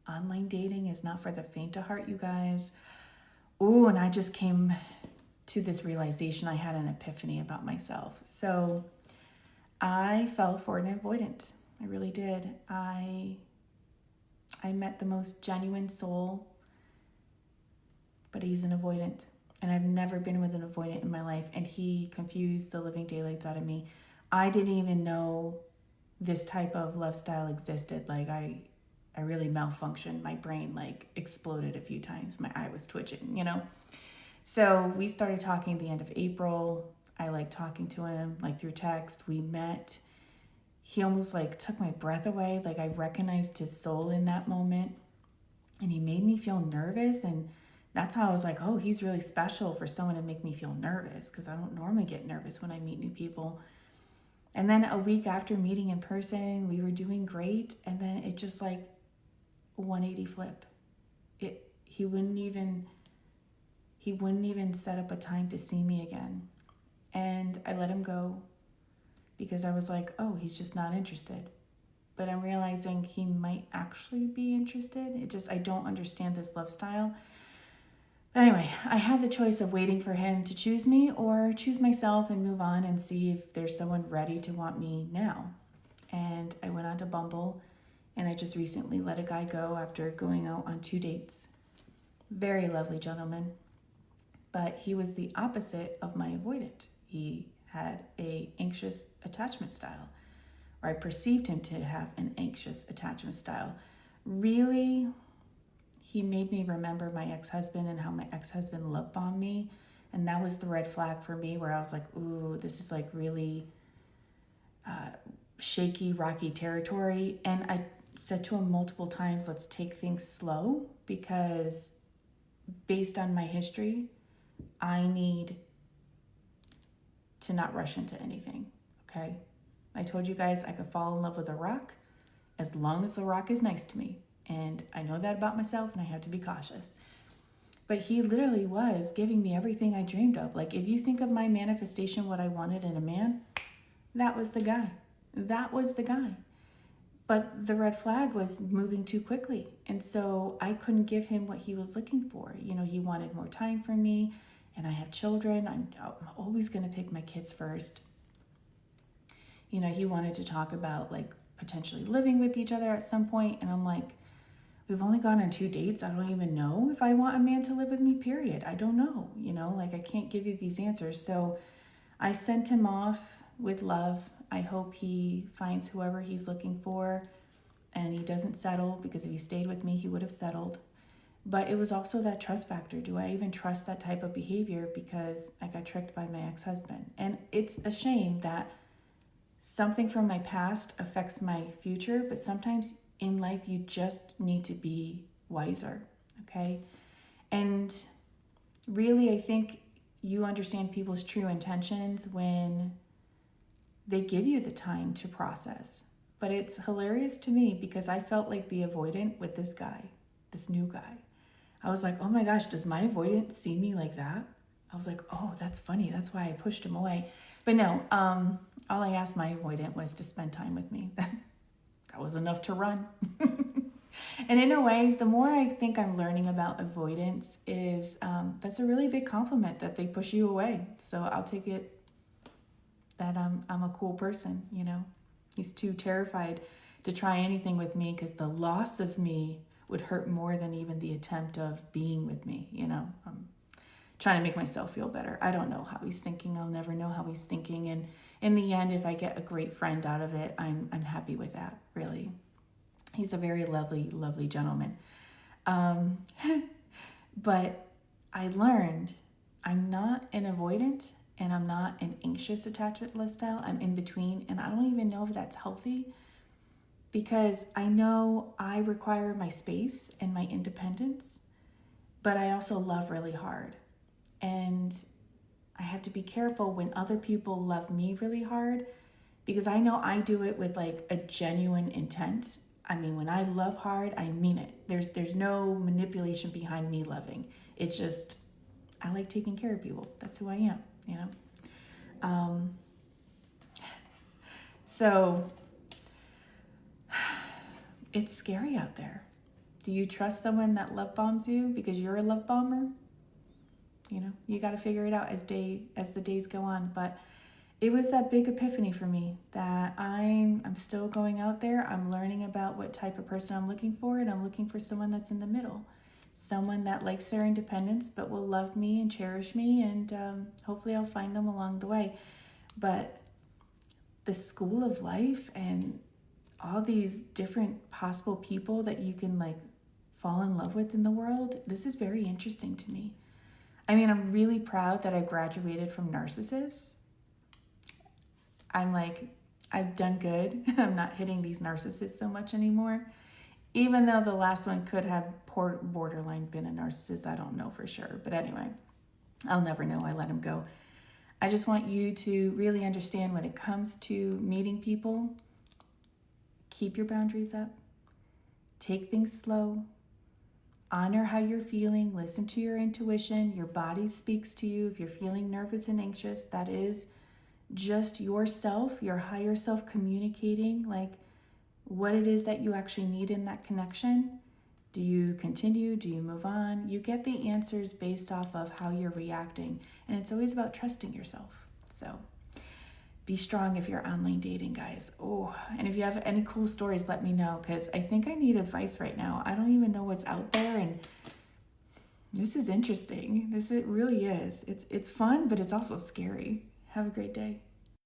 online dating is not for the faint of heart, you guys. Ooh, and I just came to this realization. I had an epiphany about myself. So I fell for an avoidant. I really did. I met the most genuine soul, but he's an avoidant. And I've never been with an avoidant in my life. And he confused the living daylights out of me. I didn't even know this type of love style existed. Like I really malfunctioned. My brain like exploded a few times. My eye was twitching, you know? So we started talking at the end of April. I liked talking to him like through text. We met. He almost like took my breath away. Like I recognized his soul in that moment. And he made me feel nervous. And that's how I was like, oh, he's really special for someone to make me feel nervous, because I don't normally get nervous when I meet new people. And then a week after meeting in person, we were doing great. And then it just like 180 flip. He wouldn't even set up a time to see me again. And I let him go because I was like, oh, he's just not interested. But I'm realizing he might actually be interested. I don't understand this love style. But anyway, I had the choice of waiting for him to choose me or choose myself and move on and see if there's someone ready to want me now. And I went on to Bumble, and I just recently let a guy go after going out on 2 dates. Very lovely gentleman. But he was the opposite of my avoidant. He had an anxious attachment style, or I perceived him to have an anxious attachment style. Really, he made me remember my ex-husband and how my ex-husband love bombed me. And that was the red flag for me, where I was like, ooh, this is like really shaky, rocky territory. And I said to him multiple times, let's take things slow, because based on my history, I need to not rush into anything, okay? I told you guys I could fall in love with a rock as long as the rock is nice to me. And I know that about myself, and I have to be cautious. But he literally was giving me everything I dreamed of. Like, if you think of my manifestation, what I wanted in a man, that was the guy. That was the guy. But the red flag was moving too quickly. And so I couldn't give him what he was looking for. You know, he wanted more time from me, and I have children. I'm always going to pick my kids first. You know, he wanted to talk about like potentially living with each other at some point. And I'm like, we've only gone on 2 dates. I don't even know if I want a man to live with me, period. I don't know, you know, like I can't give you these answers. So I sent him off with love. I hope he finds whoever he's looking for and he doesn't settle, because if he stayed with me, he would have settled. But it was also that trust factor. Do I even trust that type of behavior? Because I got tricked by my ex-husband. And it's a shame that something from my past affects my future, but sometimes in life you just need to be wiser, okay? And really, I think you understand people's true intentions when they give you the time to process. But it's hilarious to me because I felt like the avoidant with this guy, this new guy. I was like, oh my gosh, does my avoidant see me like that? I was like, oh, that's funny. That's why I pushed him away. But no, all I asked my avoidant was to spend time with me. That was enough to run. And in a way, the more I think I'm learning about avoidance is that's a really big compliment that they push you away. So I'll take it that I'm a cool person, you know. He's too terrified to try anything with me because the loss of me would hurt more than even the attempt of being with me, you know. I'm trying to make myself feel better. I don't know how he's thinking. I'll never know how he's thinking. And in the end, if I get a great friend out of it, I'm happy with that, really. He's a very lovely, lovely gentleman. But I learned I'm not an avoidant and I'm not an anxious attachment lifestyle. I'm in between, and I don't even know if that's healthy, because I know I require my space and my independence, but I also love really hard. And I have to be careful when other people love me really hard, because I know I do it with like a genuine intent. I mean, when I love hard, I mean it. There's no manipulation behind me loving. It's just, I like taking care of people. That's who I am, you know? So it's scary out there. Do you trust someone that love bombs you because you're a love bomber? You know, you got to figure it out as the days go on. But it was that big epiphany for me that I'm still going out there. I'm learning about what type of person I'm looking for, and I'm looking for someone that's in the middle. Someone that likes their independence but will love me and cherish me, and hopefully I'll find them along the way. But the school of life and all these different possible people that you can like fall in love with in the world, this is very interesting to me. I mean, I'm really proud that I graduated from narcissists. I'm like, I've done good. I'm not hitting these narcissists so much anymore. Even though the last one could have borderline been a narcissist, I don't know for sure. But anyway, I'll never know. I let him go. I just want you to really understand when it comes to meeting people, keep your boundaries up, take things slow, honor how you're feeling, listen to your intuition. Your body speaks to you. If you're feeling nervous and anxious, that is just yourself, your higher self communicating like what it is that you actually need in that connection. Do you continue? Do you move on? You get the answers based off of how you're reacting. And it's always about trusting yourself. So be strong if you're online dating, guys. Oh, and if you have any cool stories, let me know, because I think I need advice right now. I don't even know what's out there, and this is interesting. It really is. It's fun, but it's also scary. Have a great day.